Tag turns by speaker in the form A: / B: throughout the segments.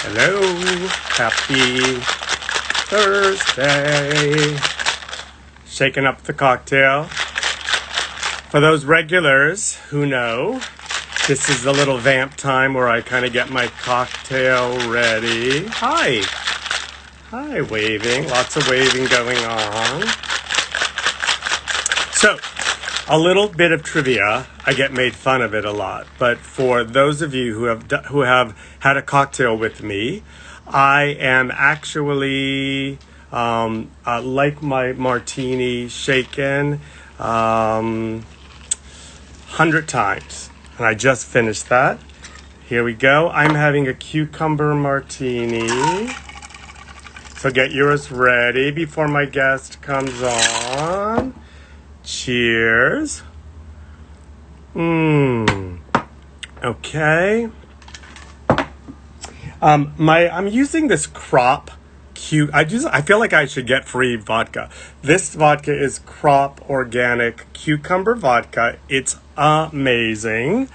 A: Hello, happy Thursday. Shaking up the cocktail. For those regulars who know, this is the little vamp time where I kind of get my cocktail ready. Hi. Hi, waving. Lots of waving going on. So, a little bit of trivia. I get made fun of it a lot, but for those of you who have had a cocktail with me, I am actually like my martini shaken 100 times, and I just finished that. Here we go. I'm having a cucumber martini. So get yours ready before my guest comes on. Cheers. Okay. I'm using this crop I feel like I should get free vodka. This vodka is crop organic cucumber vodka. It's amazing.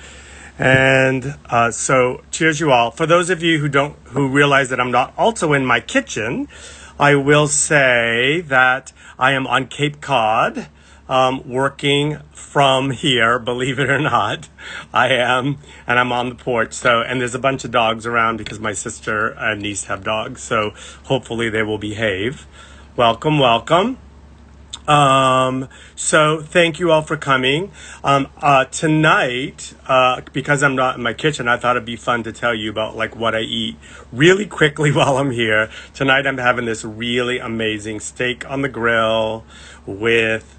A: And so cheers you all. For those of you who realize that I'm not also in my kitchen, I will say that I am on Cape Cod, working from here, believe it or not. I am, and I'm on the porch. And there's a bunch of dogs around because my sister and niece have dogs. So hopefully they will behave. Welcome, welcome. So thank you all for coming. Tonight, because I'm not in my kitchen, I thought it'd be fun to tell you about like what I eat really quickly while I'm here. Tonight I'm having this really amazing steak on the grill with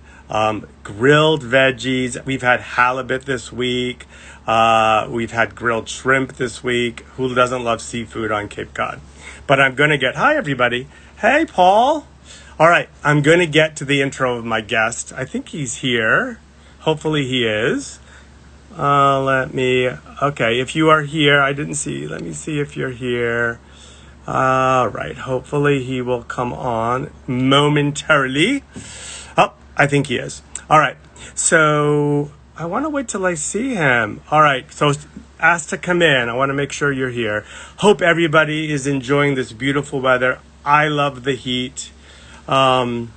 A: grilled veggies. We've had halibut this week. We've had grilled shrimp this week. Who doesn't love seafood on Cape Cod? But I'm going to hi everybody. Hey, Paul. All right, I'm going to get to the intro of my guest. I think he's here. Hopefully he is. Okay, if you are here, I didn't see. Let me see if you're here. All right, hopefully he will come on momentarily. Oh, I think he is. All right, so I want to wait till I see him. All right, so asked to come in. I want to make sure you're here. Hope everybody is enjoying this beautiful weather. I love the heat. And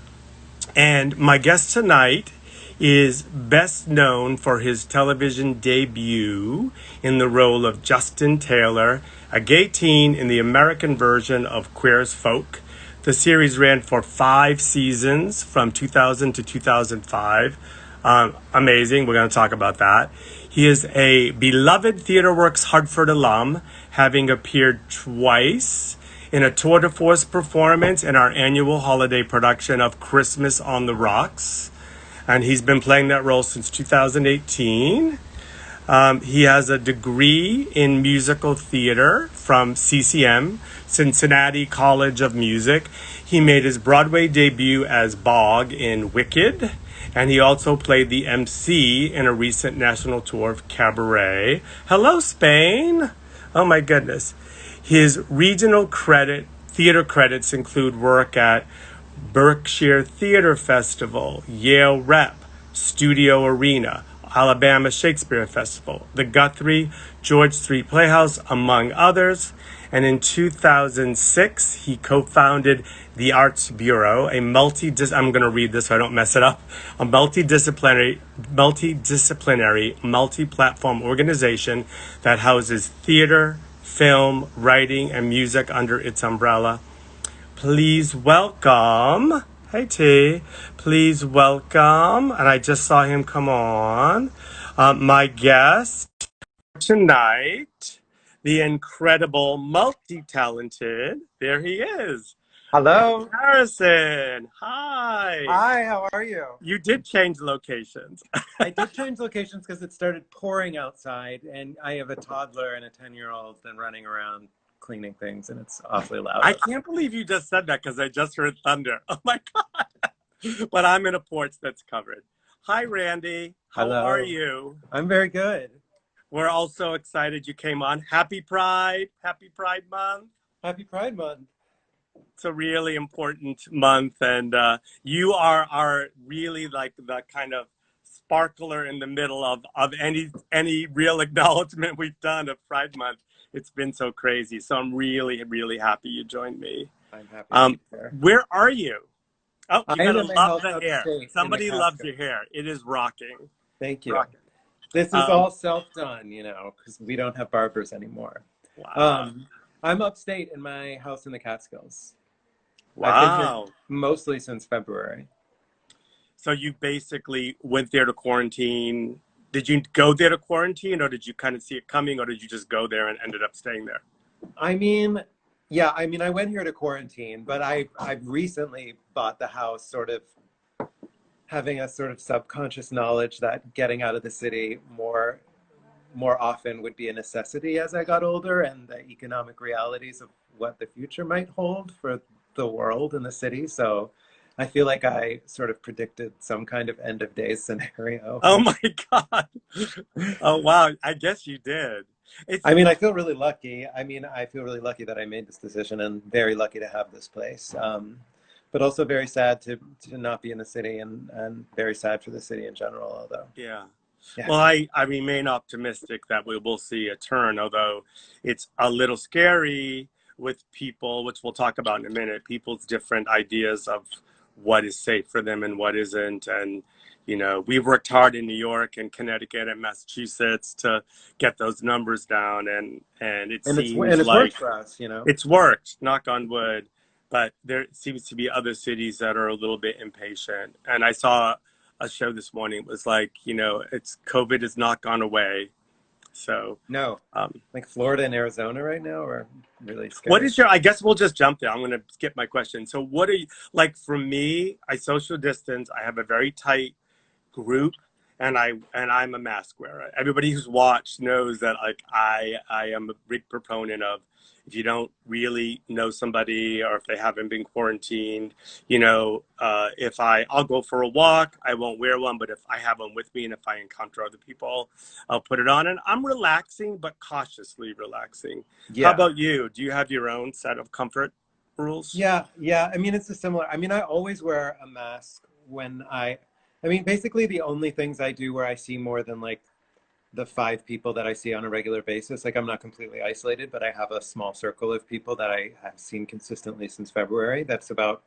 A: my guest tonight is best known for his television debut in the role of Justin Taylor, a gay teen in the American version of Queer as Folk. The series ran for 5 seasons from 2000 to 2005. Amazing. We're going to talk about that. He is a beloved TheaterWorks Hartford alum, having appeared twice in a tour de force performance in our annual holiday production of Christmas on the Rocks. And he's been playing that role since 2018. He has a degree in musical theater from CCM, Cincinnati College of Music. He made his Broadway debut as Bog in Wicked, and he also played the MC in a recent national tour of Cabaret. Hello, Spain! Oh my goodness. His regional theater credits include work at Berkshire Theater Festival, Yale Rep, Studio Arena, Alabama Shakespeare Festival, the Guthrie George Street Playhouse, among others. And in 2006, he co-founded the Arts Bureau, I'm going to read this so I don't mess it up, a multidisciplinary, multi-platform organization that houses theater, film, writing, and music under its umbrella. Please welcome, hey T, please welcome, and I just saw him come on, my guest tonight, the incredible, multi-talented, there he is,
B: Hello.
A: Harrison. Hi.
B: Hi, how are you?
A: You did change locations.
B: I did change locations because it started pouring outside, and I have a toddler and a 10-year-old and running around cleaning things, and it's awfully loud.
A: I can't believe you just said that because I just heard thunder. Oh my God. But I'm in a porch that's covered. Hi, Randy. How
B: Hello.
A: are you?
B: I'm very good.
A: We're all so excited you came on. Happy Pride. Happy Pride Month.
B: Happy Pride Month.
A: It's a really important month, and you are really like the kind of sparkler in the middle of any real acknowledgement we've done of Pride Month. It's been so crazy. So I'm really, really happy you joined me.
B: I'm happy to be
A: Um,
B: there.
A: where are you? Oh,
B: I
A: you
B: am
A: gotta
B: in my
A: love
B: house
A: the hair.
B: upstate in the
A: Somebody loves
B: Catskills.
A: your hair. It is rocking.
B: Thank you.
A: Rocking.
B: This is
A: Um,
B: all self-done, because we don't have barbers anymore.
A: wow.
B: Um, I'm upstate in my house in the Catskills. I've been here
A: Wow.
B: mostly since February.
A: So you basically went there to quarantine. Did you go there to quarantine, or did you kind of see it coming, or did you just go there and ended up staying there?
B: I mean, yeah, I mean, I went here to quarantine, but I've recently bought the house sort of having a sort of subconscious knowledge that getting out of the city more often would be a necessity as I got older, and the economic realities of what the future might hold for the world and the city. So I feel like I sort of predicted some kind of end of days scenario.
A: Oh my God. Oh wow. I guess you did. It's
B: I mean, I feel really lucky. I mean, I feel really lucky that I made this decision and very lucky to have this place. But also very sad to not be in the city and very sad for the city in general, although,
A: yeah.
B: yeah.
A: Well, I remain optimistic that we will see a turn, although it's a little scary with people, which we'll talk about in a minute, people's different ideas of what is safe for them and what isn't. And, we worked hard in New York and Connecticut and Massachusetts to get those numbers down. And it
B: And
A: seems
B: it's worked
A: like
B: for us.
A: it's worked, knock on wood. But there seems to be other cities that are a little bit impatient. And I saw a show this morning. It was like, it's COVID has not gone away. So,
B: No,
A: um,
B: like Florida and Arizona right now are really
A: what
B: scary.
A: is I guess we'll just jump there. I'm going to skip my question. So, what are you, like for me, I social distance. I have a very tight group and I'm a mask wearer. Everybody who's watched knows that like I am a big proponent of if you don't really know somebody or if they haven't been quarantined, if I'll go for a walk, I won't wear one, but if I have one with me and if I encounter other people, I'll put it on and I'm relaxing but cautiously relaxing. How
B: Yeah.
A: about you? Do you have your own set of comfort rules?
B: Yeah, yeah. I mean, it's a similar. I mean, I always wear a mask when I mean, basically the only things I do where I see more than like the five people that I see on a regular basis. Like I'm not completely isolated, but I have a small circle of people that I have seen consistently since February. That's about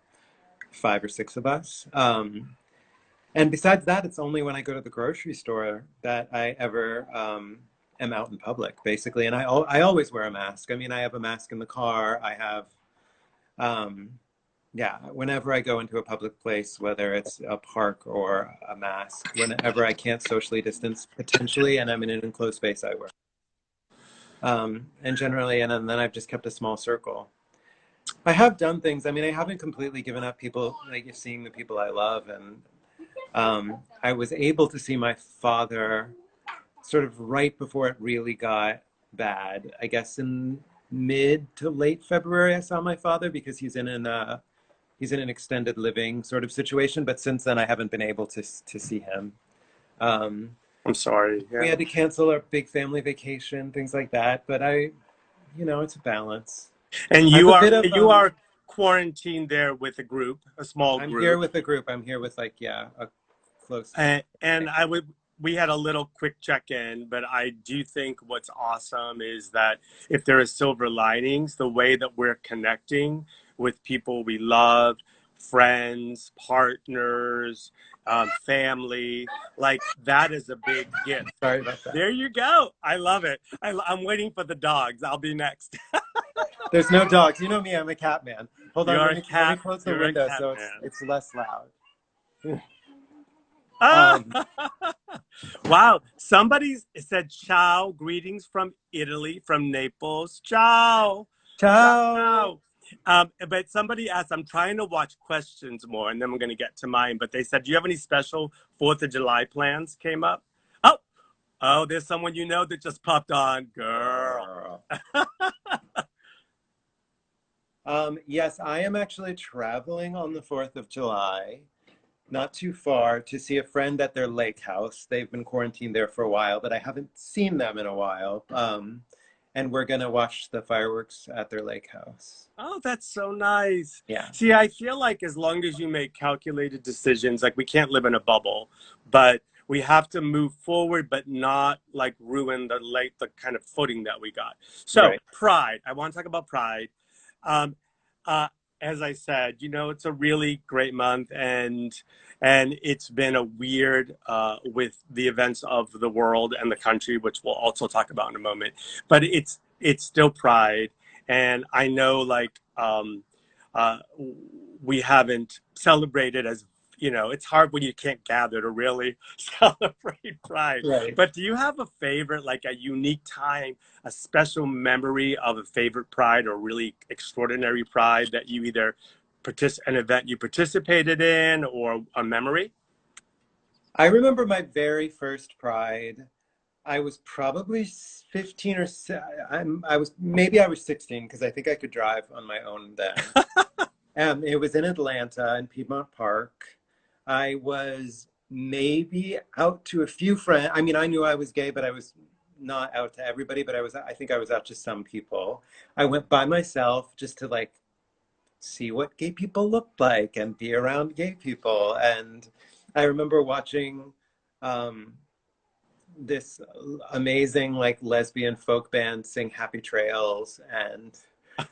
B: five or six of us. And besides that, it's only when I go to the grocery store that I ever am out in public, basically. And I always wear a mask. I mean, I have a mask in the car. I have um, yeah, whenever I go into a public place, whether it's a park or a mask, whenever I can't socially distance potentially, and I'm in an enclosed space, I wear. And generally, and then I've just kept a small circle. I have done things. I mean, I haven't completely given up people, like seeing the people I love, and I was able to see my father sort of right before it really got bad. I guess in mid to late February, I saw my father because he's in an extended living sort of situation, but since then I haven't been able to see him. Um,
A: I'm sorry.
B: we
A: Yeah.
B: had to cancel our big family vacation, things like that. But it's a balance.
A: And
B: I'm
A: you
B: a
A: are
B: bit of
A: you are quarantined there with a group, a small
B: I'm here
A: group.
B: with a group. I'm here with like a close.
A: And we had a little quick check-in, but I do think what's awesome is that if there are silver linings, the way that we're connecting with people we love, friends, partners, family, like that is a big gift.
B: Sorry about that.
A: There you go. I love it. I'm waiting for the dogs. I'll be next.
B: There's no dogs. You know me. I'm a cat man. Hold on.
A: You're a
B: Let me
A: cat.
B: close the
A: You're a
B: window
A: cat
B: so
A: man.
B: it's less loud.
A: Ah!
B: Um,
A: Wow. Somebody said ciao, greetings from Italy, from Naples. Ciao. Ciao,
B: ciao.
A: ciao. But somebody asked, I'm trying to watch questions more, and then we're going to get to mine. But they said, do you have any special 4th of July plans came up? Oh, oh, there's someone you know that just popped on. Girl.
B: Girl. Yes, I am actually traveling on the 4th of July, not too far, to see a friend at their lake house. They've been quarantined there for a while, but I haven't seen them in a while. And we're gonna watch the fireworks at their lake house.
A: Oh, that's so nice.
B: Yeah.
A: See, I feel like as long as you make calculated decisions, like we can't live in a bubble, but we have to move forward, but not like ruin the kind of footing that we got. So
B: Right.
A: Pride, I want to talk about Pride. Um, uh, as I said, it's a really great month, and it's been a weird with the events of the world and the country, which we'll also talk about in a moment. But it's still Pride, and I know uh, we haven't celebrated as it's hard when you can't gather to really celebrate Pride.
B: Right.
A: But do you have a favorite, like a unique time, a special memory of a favorite Pride or really extraordinary Pride that you either an event you participated in or a memory?
B: I remember my very first Pride. I was probably 15 or I was maybe I was 16 because I think I could drive on my own then. It was in Atlanta in Piedmont Park. I was maybe out to a few friends. I mean, I knew I was gay, but I was not out to everybody, but I think I was out to some people. I went by myself just to like see what gay people looked like and be around gay people. And I remember watching um, this amazing like lesbian folk band sing Happy Trails and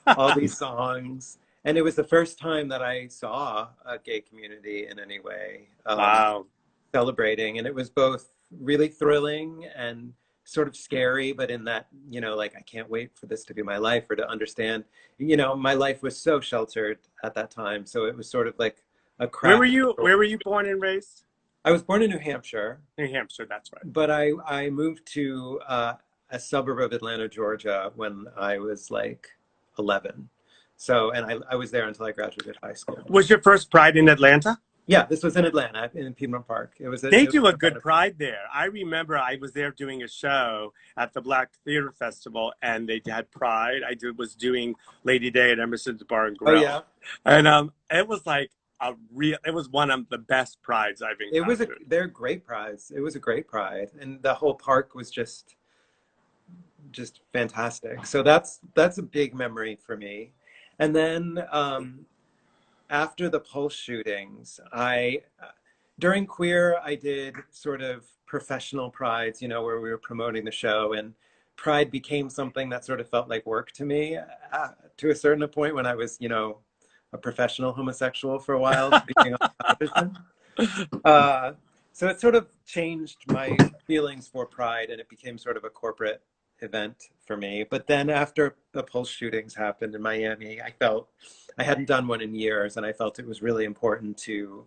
B: all these songs. And it was the first time that I saw a gay community in any way
A: Wow.
B: celebrating. And it was both really thrilling and sort of scary, but in that, like I can't wait for this to be my life or to understand, my life was so sheltered at that time. So it was sort of like a
A: Where were
B: crack.
A: you? Where were you born and raised?
B: I was born in New Hampshire,
A: New Hampshire. That's right.
B: but I moved to a suburb of Atlanta, Georgia when I was like 11. So, and I was there until I graduated high school.
A: Was your first Pride in Atlanta?
B: Yeah, this was in Atlanta, in Piedmont Park.
A: They
B: it was
A: do a
B: a
A: good
B: better.
A: Pride there. I remember I was there doing a show at the Black Theater Festival, and they had Pride. Was doing Lady Day at Emerson's Bar and
B: Oh
A: Grill,
B: yeah,
A: and it was like a real. It was one of the best prides I've encountered.
B: they're great prize. It was a great pride, and the whole park was just fantastic. So that's a big memory for me. And then after the Pulse shootings, I during Queer, I did sort of professional prides, where we were promoting the show, and Pride became something that sort of felt like work to me to a certain point when I was, a professional homosexual for a while, being on television. Uh, so it sort of changed my feelings for Pride, and it became sort of a corporate event for me. But then after the Pulse shootings happened in Miami, I felt I hadn't done one in years, and I felt it was really important to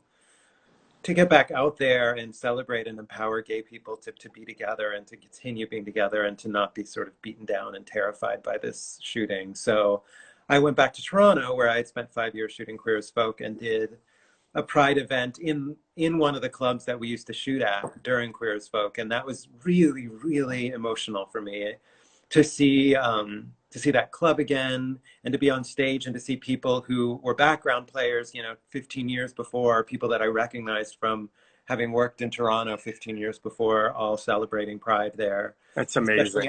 B: get back out there and celebrate and empower gay people to be together and to continue being together and to not be sort of beaten down and terrified by this shooting. So I went back to Toronto where I had spent 5 years shooting Queer as Folk and did a pride event in one of the clubs that we used to shoot at during Queer as Folk, and that was really really emotional for me to see that club again and to be on stage and to see people who were background players, 15 years before, people that I recognized from having worked in Toronto 15 years before, all celebrating Pride there.
A: That's
B: Especially
A: amazing.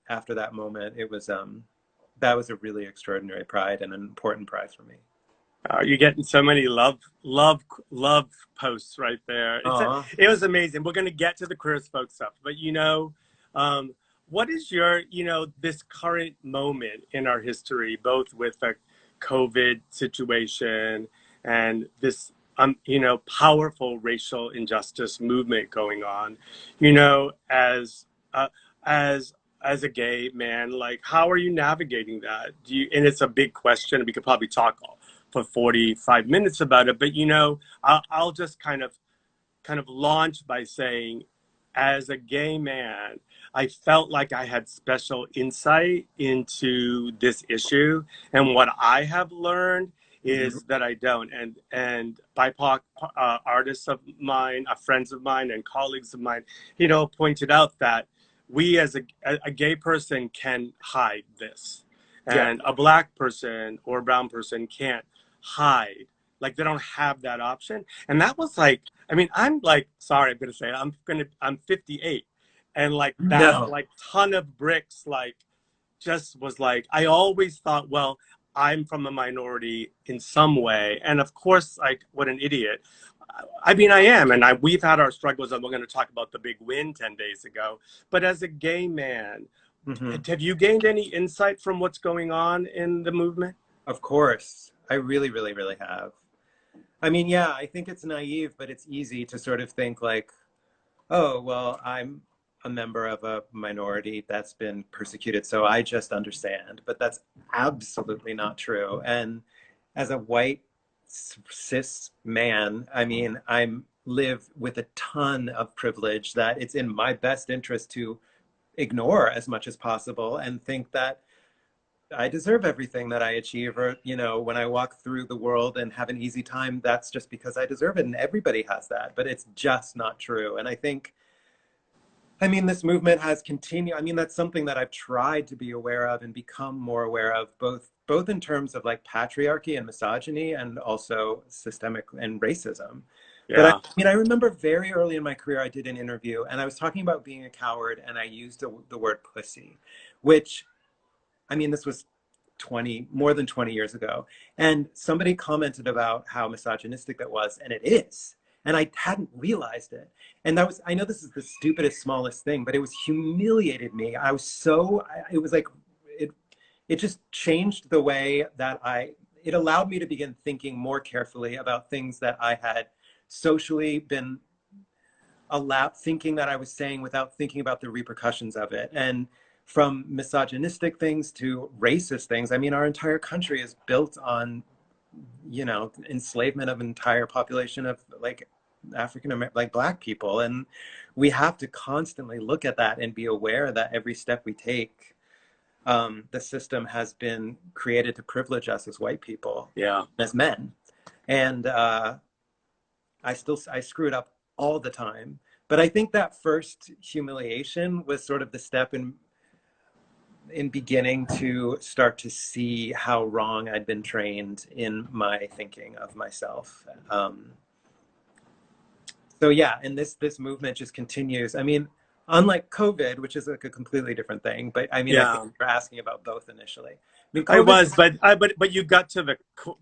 B: after that moment, it was that was a really extraordinary Pride and an important Pride for me.
A: You're getting so many love posts right there.
B: Aw.
A: It was amazing. We're gonna get to the Queer as Folk stuff, but um, what is your this current moment in our history, both with the COVID situation and this powerful racial injustice movement going on, uh, as as a gay man, like how are you navigating that? And it's a big question. We could probably talk for 45 minutes about it, but I'll just kind of launch by saying, as a gay man, I felt like I had special insight into this issue, and what I have learned
B: Mhm.
A: is that I don't. And BIPOC artists of mine, friends of mine, and colleagues of mine, pointed out that we as a gay person can hide this,
B: Yeah.
A: and a black person or a brown person can't hide. Like they don't have that option, and that was like, I mean, I'm like, sorry, I'm gonna say it. I'm 58, and like that,
B: No.
A: like ton of bricks, like just was like, I always thought, well, I'm from a minority in some way. And of course, like, what an idiot. I mean, I am. And we've had our struggles, and we're going to talk about the big win 10 days ago. But as a gay man,
B: Hmm.
A: have you gained any insight from what's going on in the movement?
B: Of course. I really, really, really have. I mean, yeah, I think it's naive, but it's easy to sort of think like, oh, well, I'm a member of a minority that's been persecuted, so I just understand. But that's absolutely not true. And as a white cis man, I mean, I'm live with a ton of privilege that it's in my best interest to ignore as much as possible and think that I deserve everything that I achieve, or, you know, when I walk through the world and have an easy time, that's just because I deserve it. And everybody has that, but it's just not true. And I think, I mean, this movement has continued. I mean, that's something that I've tried to be aware of and become more aware of, both in terms of like patriarchy and misogyny and also systemic and racism. But I
A: Yeah.
B: mean, I remember very early in my career, I did an interview and I was talking about being a coward and I used the word pussy, which, I mean, this was more than 20 years ago. And somebody commented about how misogynistic that was, and it is. And I hadn't realized it. And that was, I know this is the stupidest, smallest thing, but it was humiliated me. I was so, it was like, it, it just changed the way that it allowed me to begin thinking more carefully about things that I had socially been thinking that I was saying without thinking about the repercussions of it. And from misogynistic things to racist things, I mean, our entire country is built on, you know, enslavement of an entire population of like African American, like Black people. And we have to constantly look at that and be aware that every step we take, the system has been created to privilege us as white people,
A: Yeah.
B: as men. And I screw it up all the time. But I think that first humiliation was sort of the step in beginning to start to see how wrong I'd been trained in my thinking of myself. So yeah, and this movement just continues. I mean, unlike COVID, which is like a completely different thing, but I mean, I think
A: Yeah.
B: you're asking about both initially. I mean,
A: I
B: COVID.
A: was, but you got to the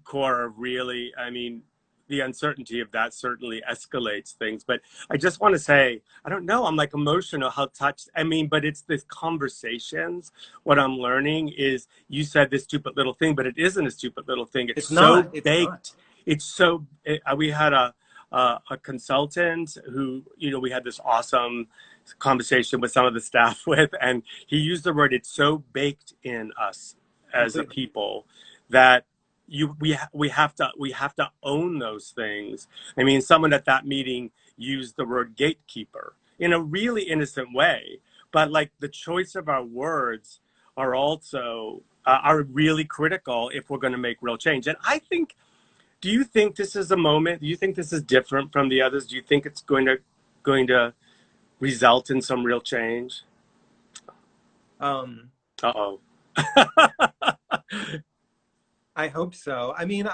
A: core of really. I mean, the uncertainty of that certainly escalates things. But I just want to say, I don't know. I'm like emotional how touched. I mean, but it's this conversations. What I'm learning is, you said this stupid little thing, but it isn't a stupid little thing. It's
B: It's
A: so
B: not. It's not.
A: baked. It's so. We had a consultant who, you know, we had this awesome conversation with some of the staff with, and he used the word, it's so baked in us as a
B: Completely.
A: people that we have to own those things. I mean, someone at that meeting used the word gatekeeper in a really innocent way, but like the choice of our words are also are really critical if we're going to make real change. And I think, do you think this is a moment? Do you think this is different from the others? Do you think it's going to result in some real change?
B: Um,
A: Uh-oh.
B: I hope so. I mean,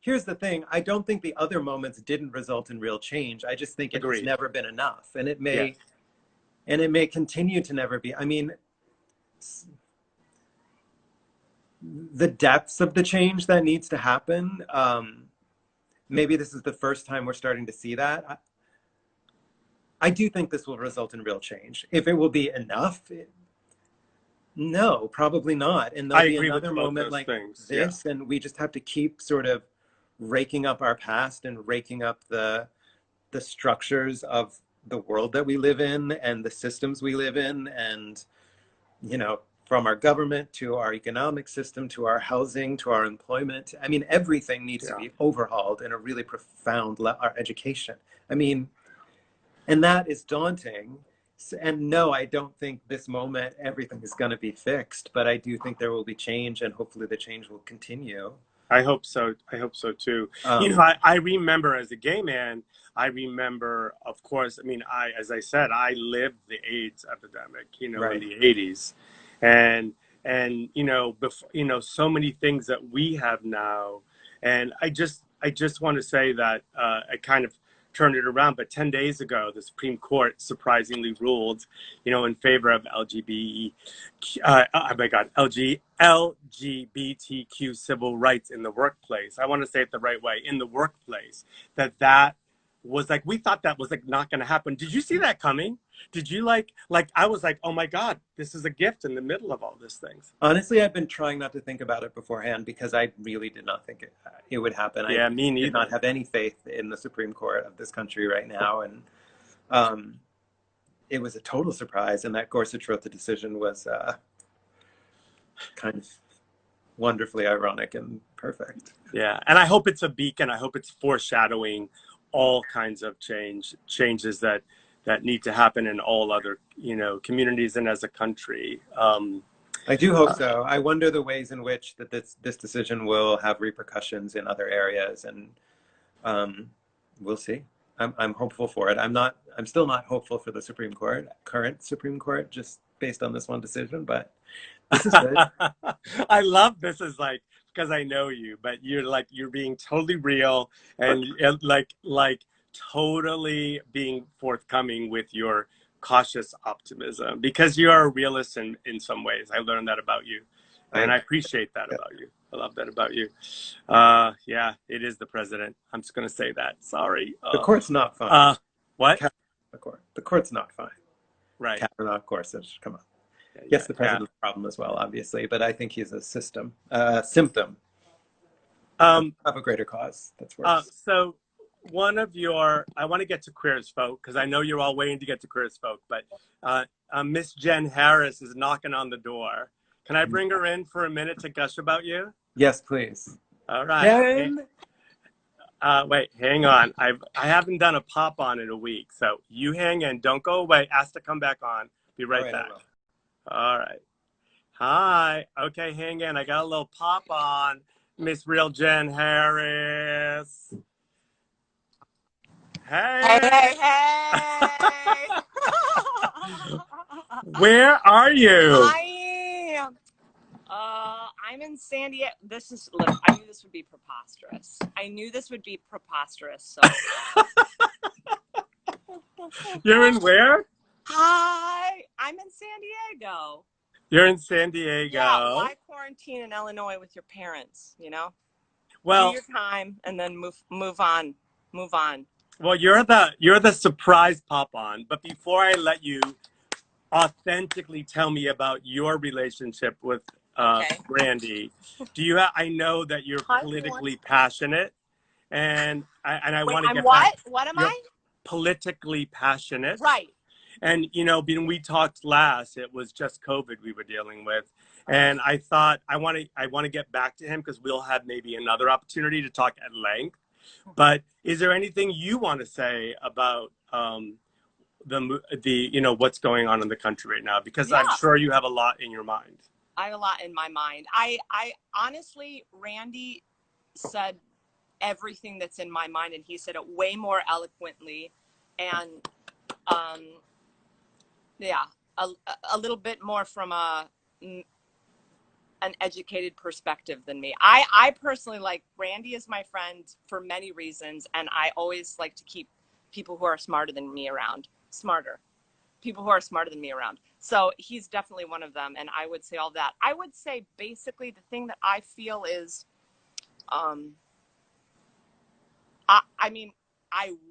B: here's the thing. I don't think the other moments didn't result in real change. I just think it has
A: Agreed.
B: never been enough, and
A: Yes.
B: it may continue to never be. I mean, the depths of the change that needs to happen. Maybe this is the first time we're starting to see that. I do think this will result in real change. If it will be enough, no, probably not. And there'll
A: I
B: be
A: agree with
B: another
A: both
B: moment
A: those
B: like
A: things. Yeah.
B: this, and we just have to keep sort of raking up our past and raking up the structures of the world that we live in and the systems we live in, and, you know, from our government to our economic system to our housing to our employment. I mean, everything needs to
A: Yeah.
B: be overhauled in a really profound our education. I mean, and that is daunting. And no, I don't think this moment everything is going to be fixed, but I do think there will be change, and hopefully the change will continue.
A: I hope so. I hope so too. You know,
B: Um,
A: I remember as a gay man, I remember, of course, I mean, as I said, I lived the AIDS epidemic, you know, in
B: right.
A: the 80s. And, you know, so many things that we have now. And I just want to say that I kind of turn it around. But 10 days ago, the Supreme Court surprisingly ruled, in favor of LGBTQ civil rights in the workplace. I want to say it the right way, in the workplace. That was like, we thought that was like not going to happen. Did you see that coming? Did you like I was like, oh my God, this is a gift in the middle of all these things.
B: Honestly, I've been trying not to think about it beforehand because I really did not think it would happen. I
A: Yeah, me
B: did not
A: neither.
B: have any faith in the Supreme Court of this country right now, and um, it was a total surprise. And that Gorsuch wrote the decision was kind of wonderfully ironic and perfect.
A: Yeah, and I hope it's a beacon. I hope it's foreshadowing all kinds of changes that need to happen in all other communities and as a country.
B: I do hope so. I wonder the ways in which that this decision will have repercussions in other areas, and we'll see. I'm hopeful for it. I'm still not hopeful for the current Supreme Court, just based on this one decision, but this is good.
A: I love this is like, because I know you, but you're being totally real and like totally being forthcoming with your cautious optimism, because you are a realist in some ways. I learned that about you, and I appreciate that about you. I love that about you. Yeah, it is the president. I'm just gonna say that. Sorry.
B: The court's not fine.
A: What?
B: The court's not fine.
A: Right.
B: Kavanaugh, Gorsuch, come on.
A: Yeah,
B: Yes, the president's a problem as well, obviously, but I think he's a symptom of a greater cause that's worse.
A: So I want to get to Queer as Folk, because I know you're all waiting to get to Queer as Folk, but Miss Jen Harris is knocking on the door. Can I bring her in for a minute to gush about you?
B: Yes, please.
A: All right.
B: Jen!
A: Wait, hang on. I haven't done a pop on in a week, so you hang in. Don't go away. Ask to come back on. Be right back. All right. Hi. Okay, hang in. I got a little pop on. Miss Real Jen Harris. Hey.
C: Hey, hey.
A: Where are you?
C: I'm in San Diego. I knew this would be preposterous. So.
A: You're in where?
C: Hi. I'm in San Diego.
A: You're in San Diego.
C: Yeah, why quarantine in Illinois with your parents,
A: Well,
C: do your time and then move on.
A: Well, you're the surprise pop on, but before I let you authentically tell me about your relationship with Brandy, I know that you're politically passionate, and I want to get back.
C: What am I?
A: Politically passionate.
C: Right.
A: And when we talked last, it was just COVID we were dealing with, and I thought I want to get back to him because we'll have maybe another opportunity to talk at length. But is there anything you want to say about what's going on in the country right now? Because I'm sure you have a lot in your mind.
C: I have a lot in my mind. I honestly, Randy said everything that's in my mind, and he said it way more eloquently, and a little bit more from an educated perspective than me. I personally like Randy is my friend for many reasons, and I always like to keep people who are smarter than me around. So he's definitely one of them, and I would say all that. I would say basically the thing that I feel is, I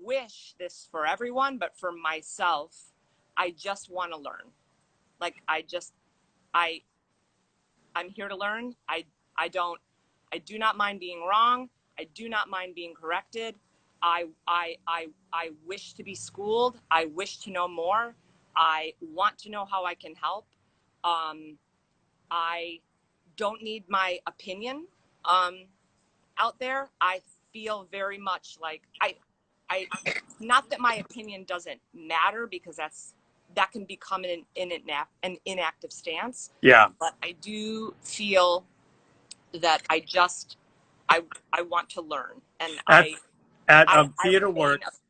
C: wish this for everyone, but for myself, I just want to learn. I'm here to learn. I do not mind being wrong. I do not mind being corrected. I wish to be schooled. I wish to know more. I want to know how I can help. I don't need my opinion out there. I feel very much like I not that my opinion doesn't matter, because that can become an inactive stance.
A: Yeah.
C: But I do feel that I want to learn, and
A: at Theater Works.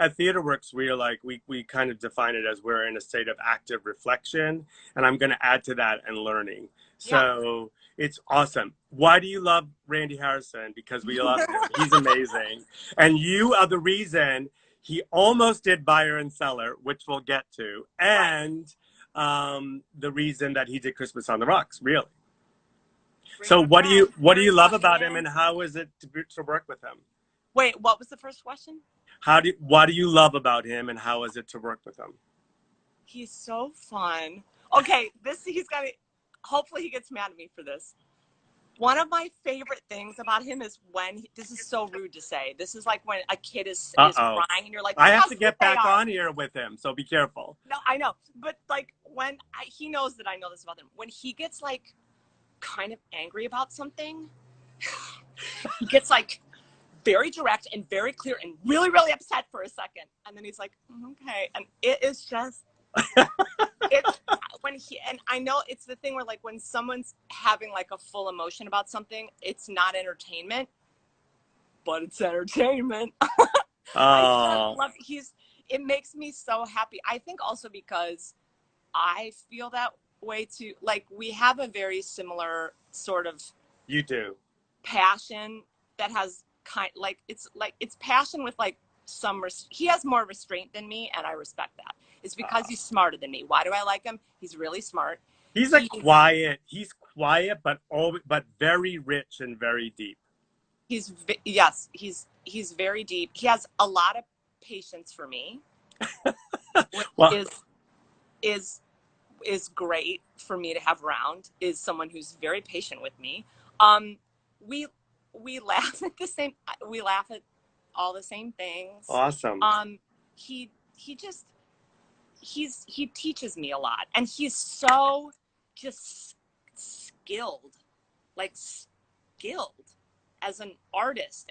A: at TheaterWorks, we are like, we kind of define it as we're in a state of active reflection. And I'm going to add to that and learning.
C: Yeah.
A: So it's awesome. Why do you love Randy Harrison? Because we love him. He's amazing. And you are the reason he almost did Buyer and Seller, which we'll get to. And the reason that he did Christmas on the Rocks, really. So what do you love about him, and how is it to work with him?
C: Wait, what was the first question?
A: What do you love about him, and how is it to work with him?
C: He's so fun. Okay, hopefully he gets mad at me for this. One of my favorite things about him is this is so rude to say. This is like when a kid is crying and you're like,
A: I have to get back on here with him, so be careful.
C: No, I know. But like he knows that I know this about him. When he gets like kind of angry about something, he gets like very direct and very clear and really, really upset for a second. And then he's like, okay. And it is just, and I know it's the thing where like when someone's having like a full emotion about something, it's not entertainment, but it's entertainment. I love it makes me so happy. I think also because I feel that way too. Like we have a very similar sort of passion that has it's passion with like he has more restraint than me, and I respect that. It's because he's smarter than me. Why do I like him? He's really smart.
A: He's quiet, but very rich and very deep.
C: He's very deep. He has a lot of patience for me, which is great for me to have around. Is someone who's very patient with me. We laugh at all the same things.
A: Awesome.
C: He teaches me a lot, and he's so just skilled as an artist,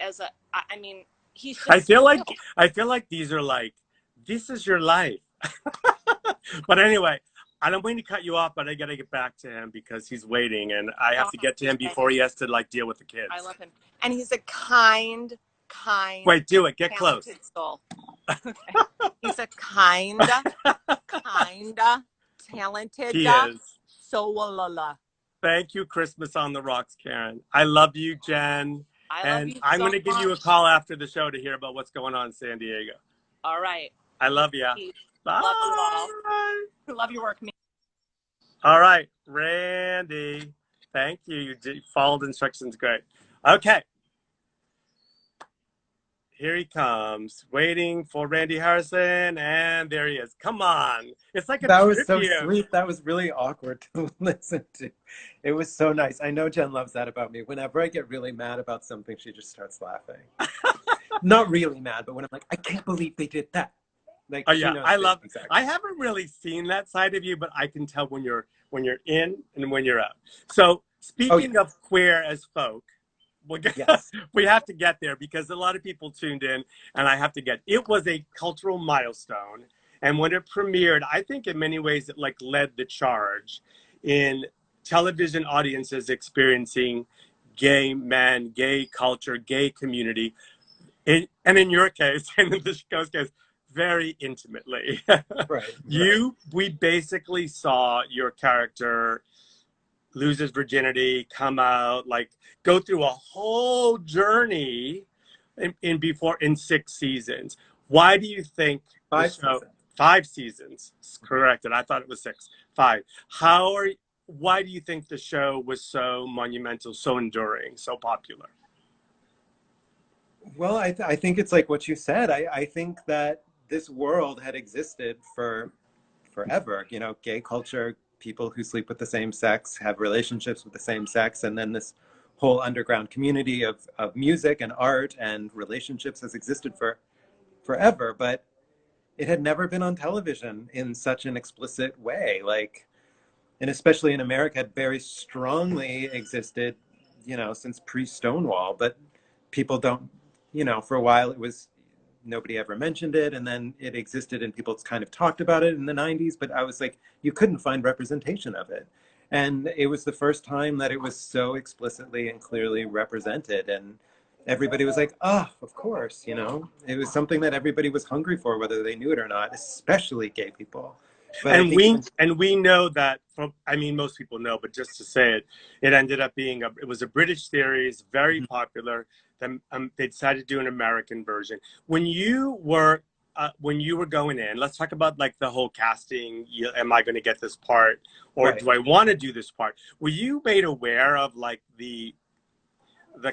C: he's just
A: I feel like these are like, this is your life. But anyway, I don't mean to cut you off, but I got to get back to him because he's waiting, and I have to get to him before he has to like deal with the kids.
C: I love him, and he's a kind.
A: Wait, do it. Get close.
C: Soul. Okay. He's a kind, talented.
A: He is.
C: Soul.
A: Thank you, Christmas on the Rocks, Karen. I love you, Jen. I'm going to give you a call after the show to hear about what's going on in San Diego.
C: All right.
A: I love you. Bye.
C: Love you all. Love your work.
A: All right, Randy. Thank you. You followed instructions. Great. Okay. Here he comes, waiting for Randy Harrison, and there he is. Come on. It's like
B: that was so sweet. That was really awkward to listen to. It was so nice. I know Jen loves that about me. Whenever I get really mad about something, she just starts laughing. Not really mad, but when I'm like, I can't believe they did that. Like,
A: oh yeah, I love.
B: Exactly.
A: I haven't really seen that side of you, but I can tell when you're in and when you're out. So speaking of queer as folk, we have to get there because a lot of people tuned in, and I have to get. It was a cultural milestone, and when it premiered, I think in many ways it like led the charge in television audiences experiencing gay men, gay culture, gay community, and in your case, and in the show's case, very intimately. Right. We basically saw your character lose his virginity, come out, like go through a whole journey in 6 seasons. Why do you think 5 seasons? Corrected. I thought it was 6. 5. Why do you think the show was so monumental, so enduring, so popular?
B: Well, I think it's like what you said. I think that this world had existed for forever. You know, gay culture, people who sleep with the same sex have relationships with the same sex, and then this whole underground community of music and art and relationships has existed for forever, but it had never been on television in such an explicit way. Like, and especially in America, had very strongly existed, you know, since pre-Stonewall, but people don't, you know, for a while it was, nobody ever mentioned it, and then it existed and people kind of talked about it in the 90s, but I was like, you couldn't find representation of it. And it was the first time that it was so explicitly and clearly represented. And everybody was like, oh, of course, you know, it was something that everybody was hungry for, whether they knew it or not, especially gay people. But I
A: And
B: think
A: we
B: even,
A: and we know that from, I mean, most people know, but just to say it, it ended up being it was a British series, very popular. Then they decided to do an American version. When you were going in, let's talk about like the whole casting. Am I going to get this part, or
B: right.
A: do I want to do this part? Were you made aware of like the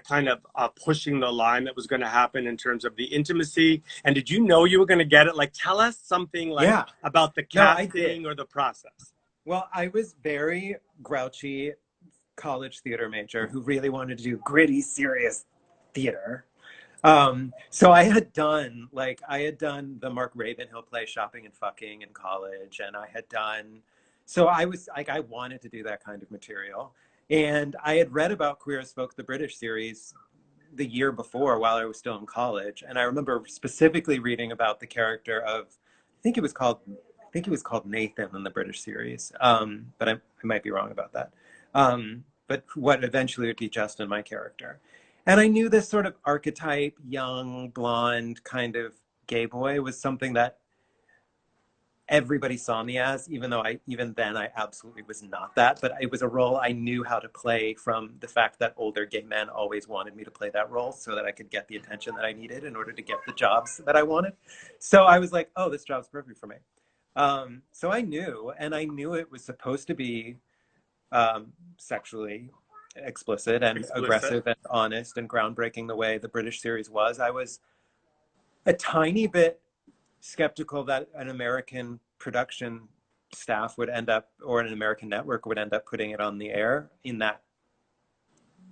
A: kind of pushing the line that was going to happen in terms of the intimacy? And did you know you were going to get it? Like, tell us something like
B: Yeah,
A: about the
B: no, I did.
A: casting or the process.
B: Well, I was very grouchy college theater major who really wanted to do gritty, serious theater. So I had done the Mark Ravenhill play Shopping and Fucking in college, and so I was like, I wanted to do that kind of material. And I had read about Queer as Folk, the British series, the year before while I was still in college. And I remember specifically reading about the character of, I think it was called Nathan in the British series. But I might be wrong about that. But what eventually would be Justin, my character. And I knew this sort of archetype, young, blonde kind of gay boy was something that everybody saw me as, even then I absolutely was not that, but it was a role I knew how to play from the fact that older gay men always wanted me to play that role so that I could get the attention that I needed in order to get the jobs that I wanted. So I was like, oh, this job's perfect for me. So I knew it was supposed to be sexually explicit and
A: Explicit.
B: aggressive and honest and groundbreaking the way the British series was. I was a tiny bit skeptical that an American production staff would end up, or an American network would end up putting it on the air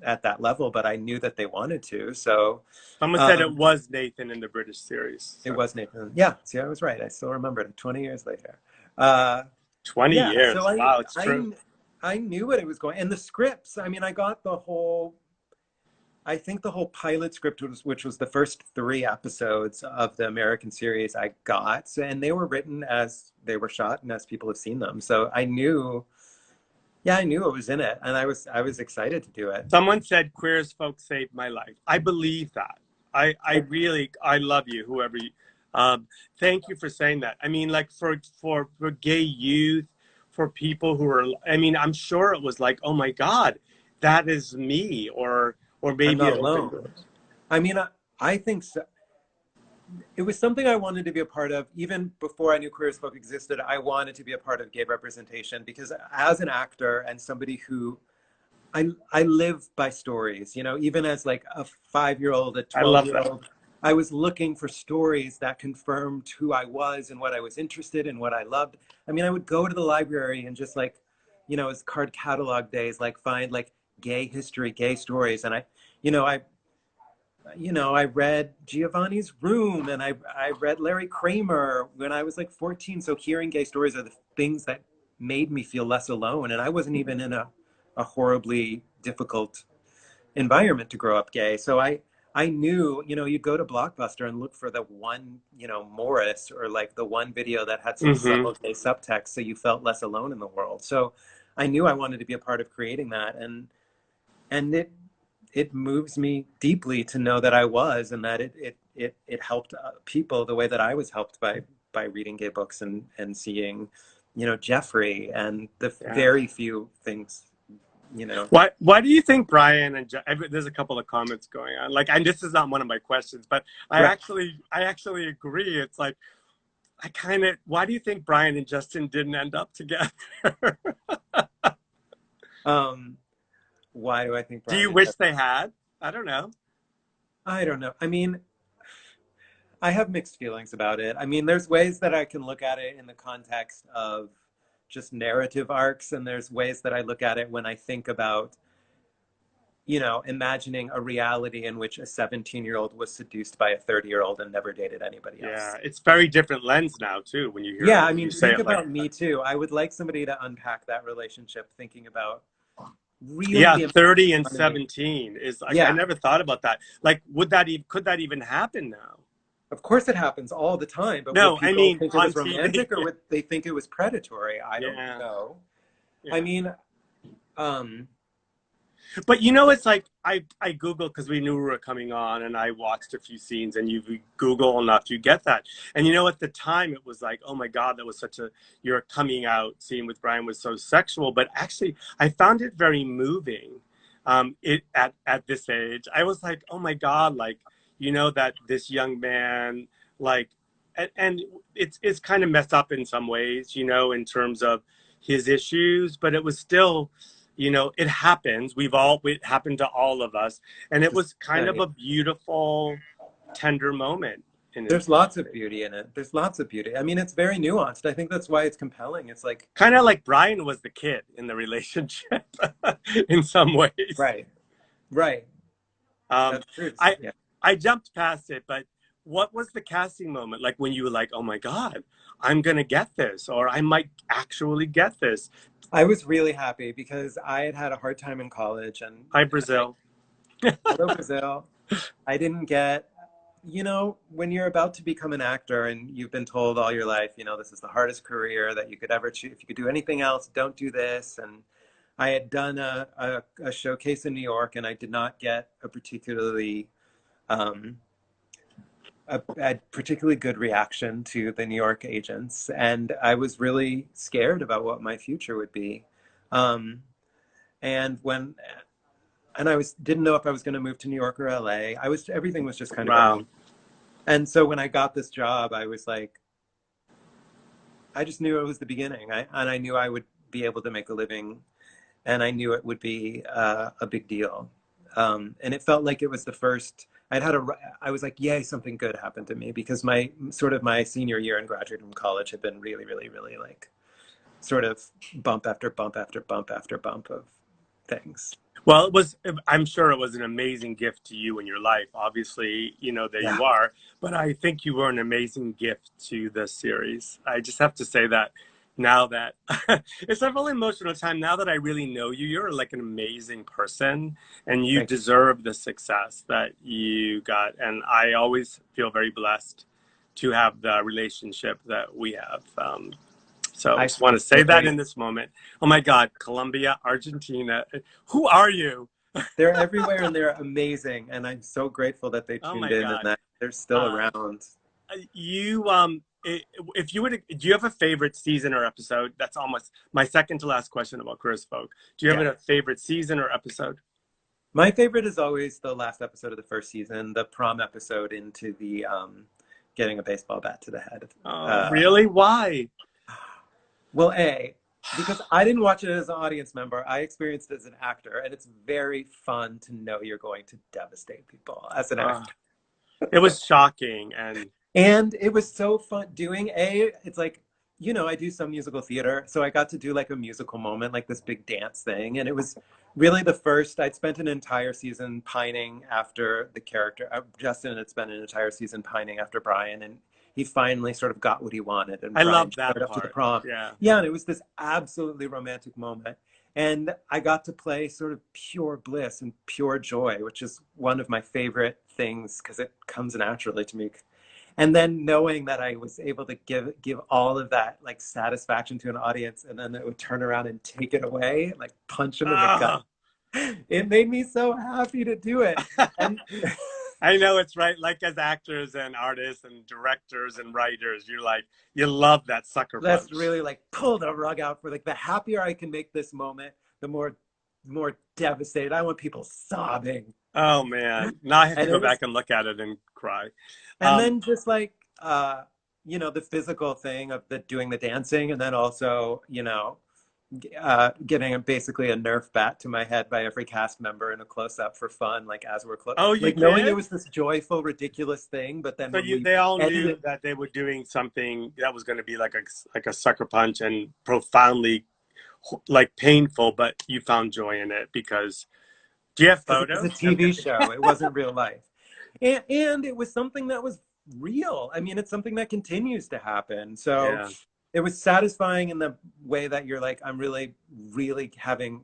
B: at that level, but I knew that they wanted to. So
A: Someone said it was Nathan in the British series.
B: it
A: So
B: was Nathan. Yeah, see, I was right. I still remembered it 20 years later. Uh,
A: 20
B: yeah, so
A: years. Wow, it's true.
B: I knew what it was going, and the scripts. I mean, I got the whole. I think the whole pilot script, which was the first 3 episodes of the American series, I got, and they were written as they were shot and as people have seen them. So I knew it was in it, and I was excited to do it.
A: Someone said Queer as Folk saved my life. I believe that. I really, I love you, whoever you, thank you for saying that. I mean, like for gay youth, for people who are, I mean, I'm sure it was like, oh my God, that is me, or
B: I'm
A: maybe
B: not
A: it opened
B: alone.
A: doors.
B: I mean, I think so. It was something I wanted to be a part of. Even before I knew Queer as Folk existed, I wanted to be a part of gay representation because as an actor and somebody who I live by stories, you know, even as like a 5-year-old, a
A: I love that.
B: 12-year-old, I was looking for stories that confirmed who I was and what I was interested in, what I loved. I mean, I would go to the library and just like, you know, as card catalog days, like find like gay history, gay stories. And you know, I read Giovanni's Room and I read Larry Kramer when I was like 14. So hearing gay stories are the things that made me feel less alone. And I wasn't even in a horribly difficult environment to grow up gay. So I knew, you know, you'd go to Blockbuster and look for the one, you know, Morris or like the one video that had some
A: Hmm.
B: subtle gay subtext so you felt less alone in the world. So I knew I wanted to be a part of creating that. And it moves me deeply to know that I was, and that it helped people the way that I was helped by reading gay books and seeing, you know, Jeffrey and the
A: Yeah.
B: very few things, you know.
A: Why do you think Brian and there's a couple of comments going on. Like, and this is not one of my questions, but
B: Right.
A: I actually agree. It's like, why do you think Brian and Justin didn't end up together?
B: Um, why do I think
A: Do
B: Brian
A: you
B: and
A: wish
B: Jeff?
A: they had? I don't know.
B: I don't know. I mean, I have mixed feelings about it. I mean, there's ways that I can look at it in the context of just narrative arcs, and there's ways that I look at it when I think about, you know, imagining a reality in which a 17-year-old was seduced by a 30-year-old and never dated anybody
A: Yeah,
B: else.
A: it's very different lens now too when you hear
B: Yeah,
A: it,
B: I
A: when you
B: mean,
A: say
B: think
A: it like
B: about Me Too. I would like somebody to unpack that relationship, thinking about really
A: yeah,
B: the amount
A: 30 and
B: of money.
A: 17 is like I
B: Yeah,
A: never thought about that. Like, could that even happen now?
B: of course it happens all the time, but would
A: No, I
B: people
A: mean
B: think it
A: on
B: was
A: TV.
B: romantic or would they think it was predatory? I don't
A: Yeah,
B: know. I
A: yeah.
B: mean, um,
A: But you know, it's like I Googled because we knew we were coming on, and I watched a few scenes, and you Google enough, you get that. And you know, at the time, it was like, oh my God, that was such a your coming out scene with Brian was so sexual. But actually, I found it very moving. It at this age, I was like, oh my God, like you know that this young man, like, and it's kind of messed up in some ways, you know, in terms of his issues, but it was still you know it happens it happened to all of us and it
B: Just
A: was kind of
B: right.
A: a beautiful tender moment in his
B: There's lots of beauty in it. There's lots of beauty. I mean, it's very nuanced. I think that's why it's compelling. It's like,
A: kind of like Brian was the kid in the relationship in some ways.
B: right, right.
A: um
B: That's true.
A: i
B: Yeah.
A: I jumped past it, but what was the casting moment like when you were like, oh my God, I'm gonna get this, or I might actually get this?
B: I was really happy because I had had a hard time in college and
A: Hi,
B: I,
A: Brazil.
B: hello, Brazil. I didn't get, when you're about to become an actor and you've been told all your life, this is the hardest career that you could ever choose. If you could do anything else, don't do this. And I had done a showcase in New York and I did not get a particularly um, a particularly good reaction to the New York agents, and I was really scared about what my future would be. Um, and when and I was didn't know if I was going to move to New York or LA. Everything was just kind of up.
A: Wow.
B: And so when I got this job, I was like, I just knew it was the beginning. I knew I would be able to make a living, and I knew it would be a big deal. And it felt like it was the first. I was like, yay, something good happened to me because my senior year in graduate from college had been really, really, really like sort of bump after bump after bump after bump of things.
A: Well, I'm sure it was an amazing gift to you in your life. Obviously, you know, there
B: Yeah.
A: you are. But I think you were an amazing gift to the series. I just have to say that now that it's a really emotional time. Now that I really know you, you're like an amazing person and you
B: Thank you.
A: deserve the success that you got. And I always feel very blessed to have the relationship that we have. So I
B: I
A: just want to say
B: feel
A: that
B: very,
A: in this moment. Oh my God, Colombia, Argentina. Who are you?
B: they're everywhere and they're amazing. And I'm so grateful that they
A: Oh
B: tuned
A: my
B: in and
A: God.
B: that they're still
A: Uh,
B: around.
A: you, if you would, do you have a favorite season or episode? That's almost my second to last question about Chris Folk. Do you have
B: Yeah.
A: a favorite season or episode?
B: My favorite is always the last episode of the first season, the prom episode into the getting a baseball bat to the head.
A: Oh,
B: Uh,
A: really? Why?
B: well, because I didn't watch it as an audience member, I experienced it as an actor, and it's very fun to know you're going to devastate people as an
A: Uh,
B: actor.
A: it was shocking. And
B: And it was so fun doing it's like, I do some musical theater, so I got to do like a musical moment, like this big dance thing. And it was really the first, I'd spent an entire season pining after the character. Justin had spent an entire season pining after Brian, and he finally sort of got what he wanted. And
A: I
B: Brian
A: love that
B: showed up to the
A: part.
B: prom.
A: Yeah.
B: Yeah, and it was this absolutely romantic moment. And I got to play sort of pure bliss and pure joy, which is one of my favorite things because it comes naturally to me, and then knowing that I was able to give all of that like satisfaction to an audience, and then it would turn around and take it away, like punch them in the gut.
A: Ah.
B: It made me so happy to do it. And
A: I know it's right. Like as actors and artists and directors and writers, you're like, you love that sucker
B: that's
A: punch.
B: really like pull the rug out for like the happier I can make this moment, the more devastated. I want people sobbing.
A: Oh man. Now I have to
B: And
A: go
B: it was
A: back and look at it and cry.
B: and then just like the physical thing of the doing the dancing, and then also getting basically a Nerf bat to my head by every cast member in a close up for fun, like as we're close,
A: Oh, you
B: like knowing it
A: did?
B: was this joyful, ridiculous thing, but then
A: So
B: when we
A: they all knew
B: edited,
A: that they were doing something that was going to be like a sucker punch and profoundly like painful, but you found joy in it because do you have
B: because it was a
A: photos?
B: TV show, it wasn't real life, and it was something that was real. I mean, it's something that continues to happen. So
A: Yeah.
B: it was satisfying in the way that you're like, I'm really, really having,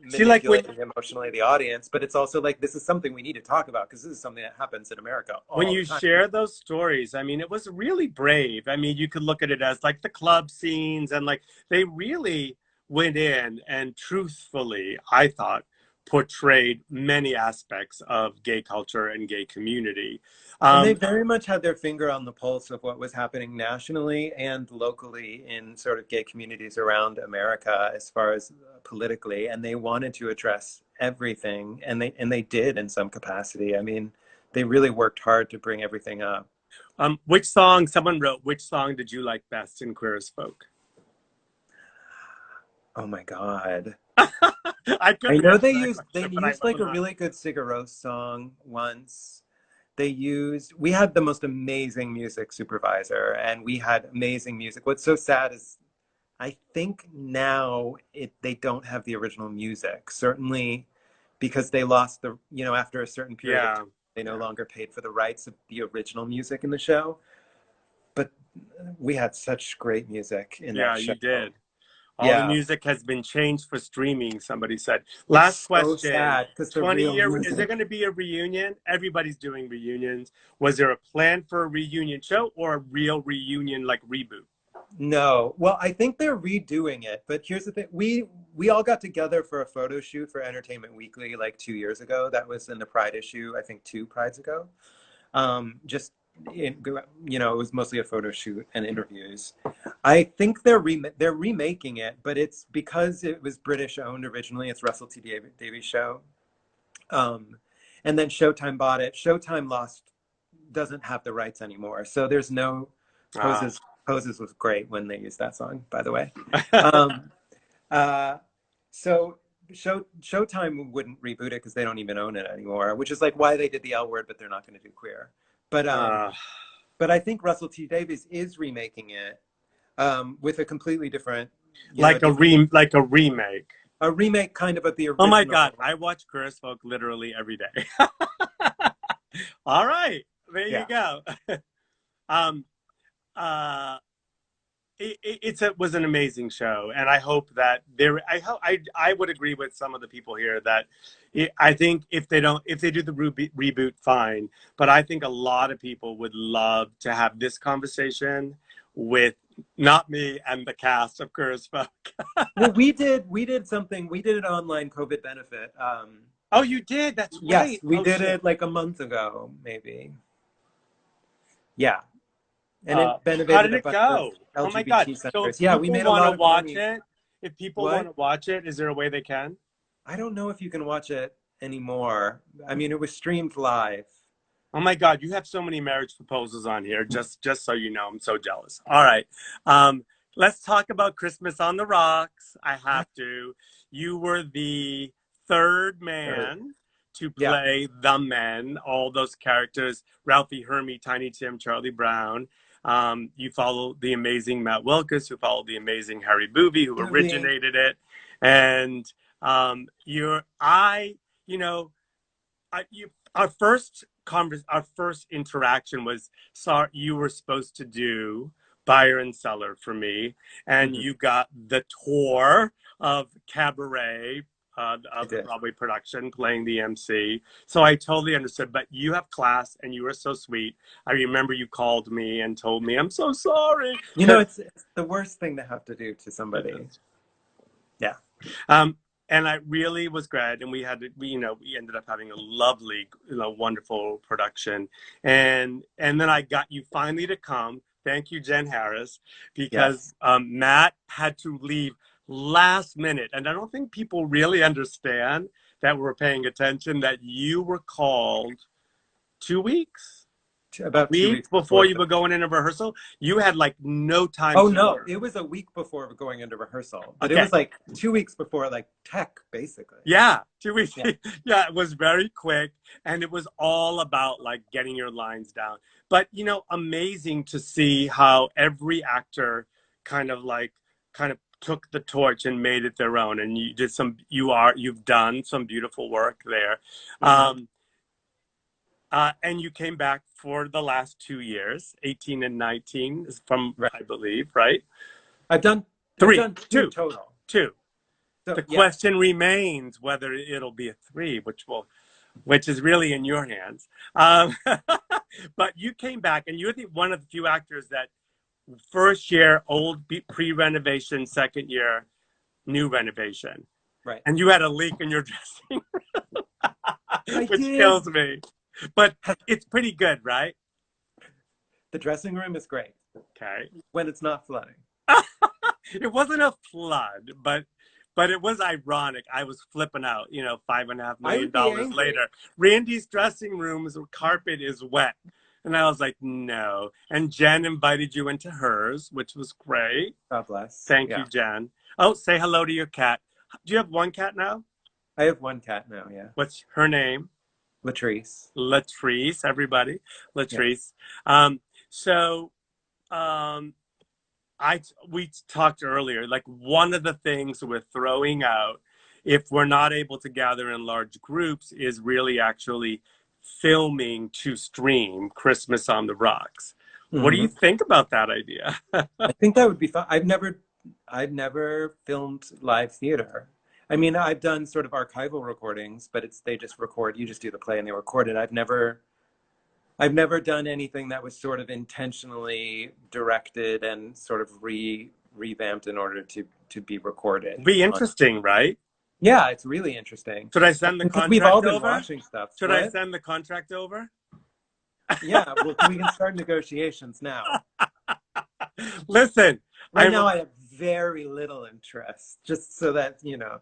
A: See, like when
B: manipulating emotionally the audience, but it's also like, this is something we need to talk about because this is something that happens in America
A: when
B: all the
A: you
B: time.
A: share those stories, I mean, it was really brave. I mean, you could look at it as like the club scenes and like they really went in and truthfully, I thought, portrayed many aspects of gay culture and gay community.
B: And they
A: Um,
B: very much had their finger on the pulse of what was happening nationally and locally in sort of gay communities around America as far as politically. And they wanted to address everything, and they did in some capacity. I mean, they really worked hard to bring everything up.
A: which song, someone wrote, which song did you like best in Queer as Folk?
B: Oh my God.
A: I
B: I
A: couldn't
B: know
A: answer
B: they
A: that
B: used
A: question, but I
B: like
A: will
B: a
A: not.
B: really good Sigur Rós song once. We had the most amazing music supervisor, and we had amazing music. What's so sad is I think now they don't have the original music. Certainly because they lost after a certain period of
A: Yeah,
B: time, they no
A: yeah,
B: longer paid for the rights of the original music in the show. But we had such great music in that
A: yeah,
B: show.
A: you did. All the
B: Yeah.
A: music has been changed for streaming, somebody said. Last
B: It's so
A: question.
B: sad because the
A: 20
B: real
A: year, is there
B: music.
A: going to be a reunion? Everybody's doing reunions. Was there a plan for a reunion show or a real reunion like reboot?
B: No. Well, I think they're redoing it, but here's the thing. We all got together for a photo shoot for Entertainment Weekly like 2 years ago. That was in the Pride issue, I think 2 Prides ago. Just it was mostly a photo shoot and interviews. I think they're remaking it, but it's because it was British owned originally. It's Russell T Davies show. And then Showtime bought it. Showtime doesn't have the rights anymore. So there's no
A: Ah.
B: poses. Poses was great when they used that song, by the way. Um, uh, so Showtime wouldn't reboot it because they don't even own it anymore, which is like why they did the L Word, but they're not going to do Queer. But
A: Ah.
B: I think Russell T Davies is remaking it with a completely different,
A: Like a like a remake.
B: a remake kind of the
A: Oh my
B: original.
A: God, I watch Queer as Folk literally every day. All right, there you
B: Yeah.
A: go. um, uh, it was an amazing show, and I hope that I would agree with some of the people here that I think if they do the reboot, fine, but I think a lot of people would love to have this conversation with not me and the cast of Queer as Folk.
B: Well, we did something. We did an online COVID benefit.
A: Oh, you did? That's
B: Yes,
A: right.
B: we
A: Oh
B: did
A: shit.
B: it like a month ago, maybe. Yeah, and
A: Uh,
B: it
A: how did
B: benefited a
A: it
B: bunch of
A: go? Oh my God.
B: LGBT
A: So if
B: centers. Yeah, we
A: people
B: made a
A: want to
B: lot of
A: watch
B: money.
A: it, if people want
B: What?
A: to watch it, is there a way they can?
B: I don't know if you can watch it anymore. I mean, it was streamed live.
A: Oh my God, you have so many marriage proposals on here. Just so you know, I'm so jealous. All right. Um, let's talk about Christmas on the Rocks. I have to. You were the third
B: Or-
A: man to
B: yeah,
A: play the men, all those characters, Ralphie, Hermie, Tiny Tim, Charlie Brown. You follow the amazing Matt Wilkes, who followed the amazing Harry Boovey, who
B: movie.
A: originated it. And you know, our first interaction was, sorry, you were supposed to do buyer and seller for me, and
B: Mhm,
A: you got the tour of Cabaret,
B: I
A: of the
B: did.
A: Broadway production, playing the MC. So I totally understood, but you have class and you were so sweet. I remember you called me and told me, I'm so sorry, because
B: It's the worst thing to have to do to
A: it
B: somebody.
A: is.
B: Yeah.
A: And I really was glad, and we ended up having a lovely, wonderful production, and then I got you finally to come. Thank you, Jen Harris, because
B: Yes.
A: Matt had to leave last minute, and I don't think people really understand that we're paying attention. That you were called 2 weeks, a
B: About two
A: week
B: weeks
A: before
B: before
A: you
B: the.
A: were going into rehearsal. You had like no time
B: Oh
A: to
B: no,
A: work.
B: it was a week before going into rehearsal, but it
A: Okay.
B: was like 2 weeks before like tech, basically.
A: Yeah, 2 weeks.
B: Yeah.
A: Yeah, it was very quick, and it was all about like getting your lines down. But amazing to see how every actor kind of took the torch and made it their own. And you've done some beautiful work there.
B: Mhm.
A: Um, and you came back for the last 2 years, 18 and 19, from
B: Right.
A: I believe, right?
B: I've done I've
A: Three,
B: done two
A: two,
B: total.
A: two.
B: So
A: The
B: yeah.
A: question remains whether it'll be a three, which is really in your hands. But you came back, and you're one of the few actors that first year, old pre-renovation, second year, new renovation.
B: Right.
A: And you had a leak in your dressing room, which
B: did.
A: kills me. But it's pretty good, right?
B: The dressing room is great
A: Okay.
B: when it's not flooding.
A: It wasn't a flood, but it was ironic. I was flipping out, you know, $5.5
B: I would
A: million
B: be angry.
A: later. Randy's dressing room's carpet is wet. And I was like, no. And Jen invited you into hers, which was great.
B: God bless.
A: Thank
B: Yeah.
A: you, Jen. Oh, say hello to your cat. Do you have one cat now?
B: I have one cat now, yeah.
A: What's her name?
B: Latrice.
A: Latrice, everybody. Latrice. So we talked earlier, like one of the things we're throwing out, if we're not able to gather in large groups, is really actually filming to stream Christmas on the Rocks. What do you think about that idea?
B: I think that would be fun. I've never filmed live theater. I mean, I've done sort of archival recordings, but they just record. You just do the play and they record it. I've never done anything that was sort of intentionally directed and sort of revamped in order to be recorded.
A: Be interesting, right?
B: Yeah, it's really interesting.
A: Should I send the contract
B: We've all been
A: over?
B: watching stuff.
A: Should
B: What?
A: I send the contract over?
B: Yeah, well, we can start negotiations now.
A: Listen,
B: Right now, I have very little interest, just so that, you know.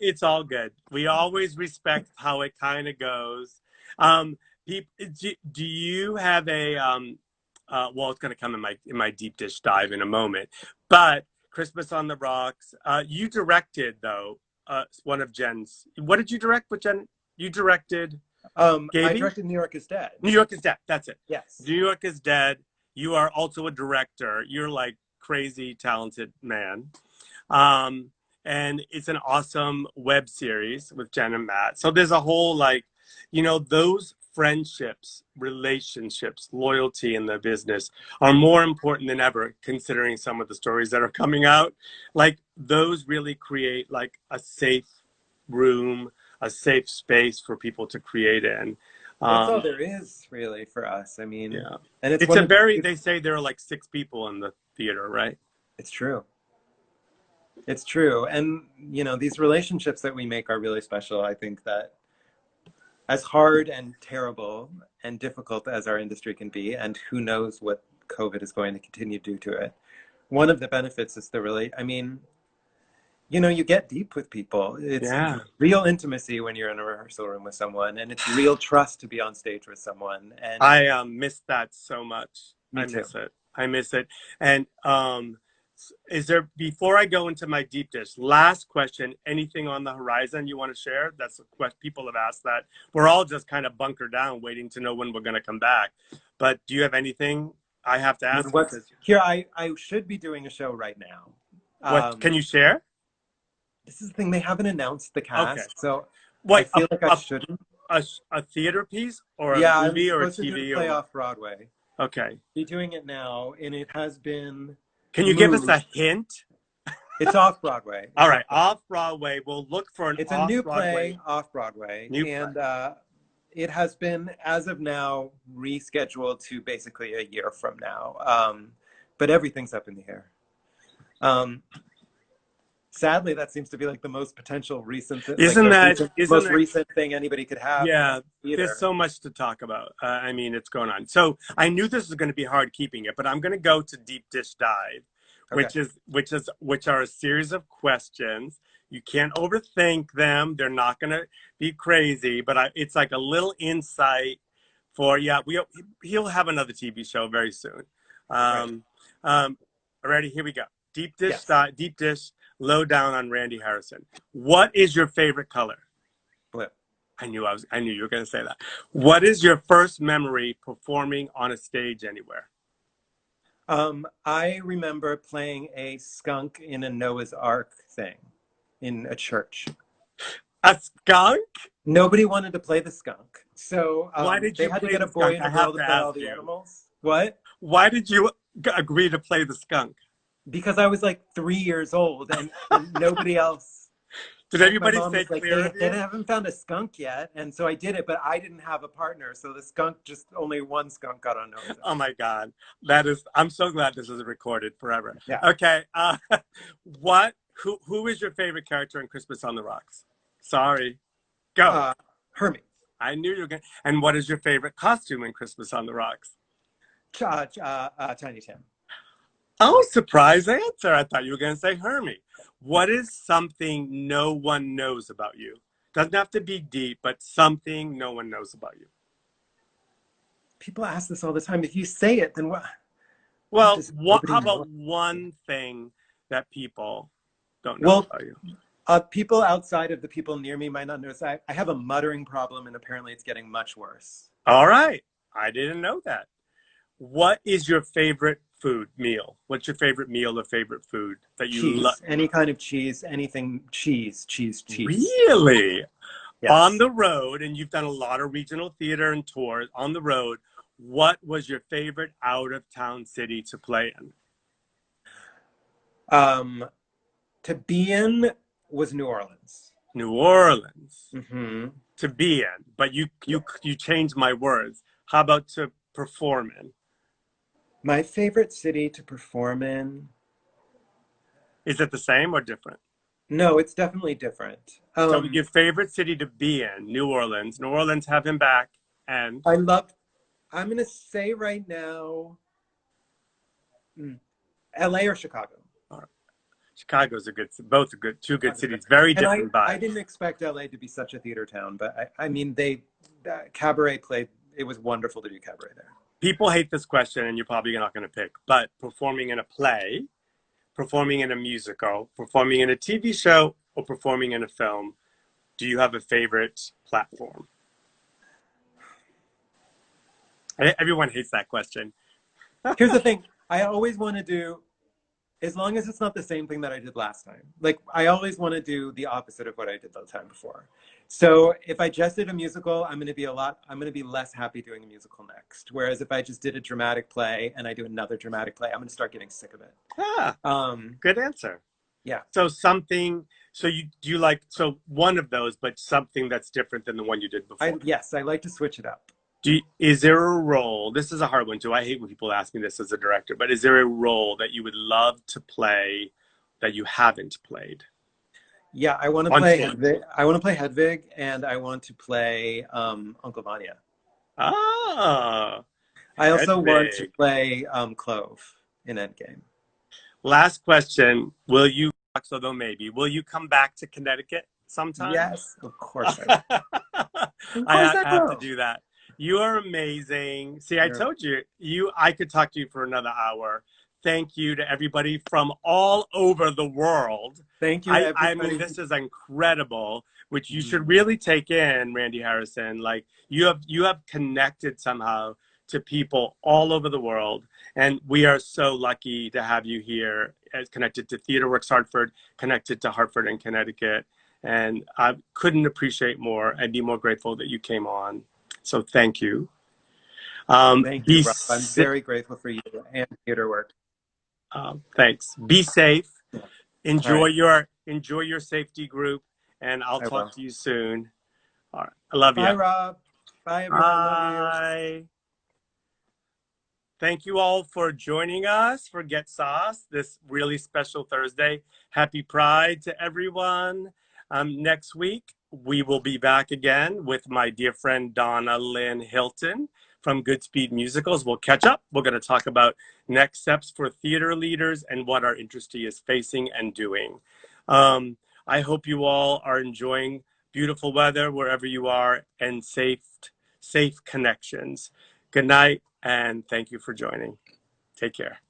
A: It's all good. We always respect how it kind of goes. Do you have a well, it's going to come in my deep dish dive in a moment, but Christmas on the Rocks, you directed though one of Jen's. What did you direct with Jen? You directed
B: I
A: Gaby?
B: directed New York is Dead.
A: New York is Dead. That's it.
B: Yes.
A: New York is Dead. You are also a director. You're like crazy talented man. And it's an awesome web series with Jen and Matt. So there's a whole, like, you know, those friendships, relationships, loyalty in the business are more important than ever, considering some of the stories that are coming out. Like, those really create like a safe room, a safe space for people to create in.
B: That's all there is really for us. I mean,
A: Yeah.
B: and
A: It's a very, they say there are like 6 people in the theater, right?
B: It's true. It's true. And, you know, these relationships that we make are really special. I think that as hard and terrible and difficult as our industry can be, and who knows what COVID is going to continue to do to it, one of the benefits is I mean, you know, you get deep with people. It's real intimacy when you're in a rehearsal room with someone, and it's real trust to be on stage with someone. And
A: I miss that so much.
B: Me too.
A: I miss it. And is there, before I go into my deep dish, last question, anything on the horizon you want to share? That's a question people have asked that. We're all just kind of bunkered down waiting to know when we're going to come back. But do you have anything I have to ask?
B: Here, I should be doing a show right now.
A: What can you share?
B: This is the thing, they haven't announced the cast,
A: Okay.
B: so
A: What,
B: I feel like I shouldn't.
A: A theater piece or a movie or a
B: I'm supposed to do
A: TV?
B: a play off Broadway.
A: Okay.
B: Be doing it now, and it has been.
A: Can you give us a hint?
B: It's off Broadway.
A: All right, off Broadway. We'll look for an.
B: It's a new play off Broadway, and it has been, as of now, rescheduled to basically a year from now. But everything's up in the air. Sadly, that seems to be like the most potential recent. Recent thing anybody could have.
A: Yeah, there's so much to talk about. I mean, it's going on. So I knew this was going to be hard keeping it, but I'm going to go to deep dish dive, which are a series of questions. You can't overthink them. They're not going to be crazy, but it's like a little insight for he'll have another TV show very soon. Alrighty, here we go. Deep dish deep dish. Low down on Randy Harrison. What is your favorite color?
B: Blue.
A: I knew you were going to say that. What is your first memory performing on a stage anywhere?
B: I remember playing a skunk in a Noah's Ark thing in a church.
A: A skunk?
B: Nobody wanted to play the skunk, so
A: why did you
B: they had to
A: play
B: get a
A: the
B: boy
A: skunk?
B: and a girl to play all the animals. What?
A: Why did you agree to play the skunk?
B: Because I was like 3 years old and nobody else.
A: Did anybody say clear of you?
B: They haven't found a skunk yet, and so I did it, but I didn't have a partner, so the skunk only one skunk got on Noah's Ark.
A: Oh my God, I'm so glad this is recorded forever.
B: Yeah.
A: Okay, Who is your favorite character in Christmas on the Rocks? Sorry. Go.
B: Hermie.
A: I knew you were going to. And what is your favorite costume in Christmas on the Rocks?
B: Tiny Tim.
A: Oh, surprise answer. I thought you were going to say Hermie. What is something no one knows about you? Doesn't have to be deep, but something no one knows about you.
B: People ask this all the time. If you say it, then what?
A: Well, how about one thing that people don't know about you?
B: People outside of the people near me might not notice. I have a muttering problem, and apparently it's getting much worse.
A: All right. I didn't know that. What is your favorite food meal? What's your favorite meal or favorite food that you love?
B: Any kind of cheese, anything cheese.
A: Really?
B: Yes.
A: On the road, and you've done a lot of regional theater and tours on the road, what was your favorite out-of-town city to play in?
B: To be in was New Orleans.
A: New Orleans.
B: Mm-hmm.
A: To be in, but you changed my words. How about to perform in?
B: My favorite city to perform in.
A: Is it the same or different?
B: No, it's definitely different.
A: So your favorite city to be in, New Orleans. New Orleans, have him back. And
B: I'm going to say right now, LA or Chicago.
A: Chicago's both two good cities, very different vibes.
B: I didn't expect LA to be such a theater town, but I mean, Cabaret played, it was wonderful to do Cabaret there.
A: People hate this question, and you're probably not going to pick, but performing in a play, performing in a musical, performing in a TV show, or performing in a film, do you have a favorite platform? Everyone hates that question.
B: Here's the thing. I always want to do, as long as it's not the same thing that I did last time. Like, I always want to do the opposite of what I did the time before. So if I just did a musical, I'm going to be less happy doing a musical next. Whereas if I just did a dramatic play and I do another dramatic play, I'm going to start getting sick of it.
A: Good answer.
B: Yeah.
A: So one of those, but something that's different than the one you did before.
B: Yes, I like to switch it up.
A: Is there a role, this is a hard one too, I hate when people ask me this as a director, but is there a role that you would love to play that you haven't played?
B: Yeah, I want to play Hedwig, and I want to play Uncle Vanya.
A: Ah,
B: I also want to play Clove in Endgame.
A: Last question, will you come back to Connecticut sometime?
B: Yes, of course I will.
A: I have to do that. You are amazing. See, I told you, I could talk to you for another hour. Thank you to everybody from all over the world.
B: Thank you,
A: I mean, this is incredible, which you should really take in, Randy Harrison. Like, you have connected somehow to people all over the world. And we are so lucky to have you here, as connected to TheaterWorks Hartford, connected to Hartford and Connecticut. And I couldn't appreciate more and be more grateful that you came on. So thank you.
B: Thank you, Rob. I'm very grateful for you and TheaterWorks.
A: Thanks. Be safe. Enjoy your safety group, and I'll talk to you soon. All right. I love you.
B: Bye, Rob. Bye, everyone.
A: Bye. Thank you all for joining us for Get Sauce this really special Thursday. Happy Pride to everyone. Next week, we will be back again with my dear friend Donna Lynn Hilton from Goodspeed Musicals. We'll catch up. We're going to talk about next steps for theater leaders and what our industry is facing and doing. I hope you all are enjoying beautiful weather wherever you are, and safe connections. Good night, and thank you for joining. Take care.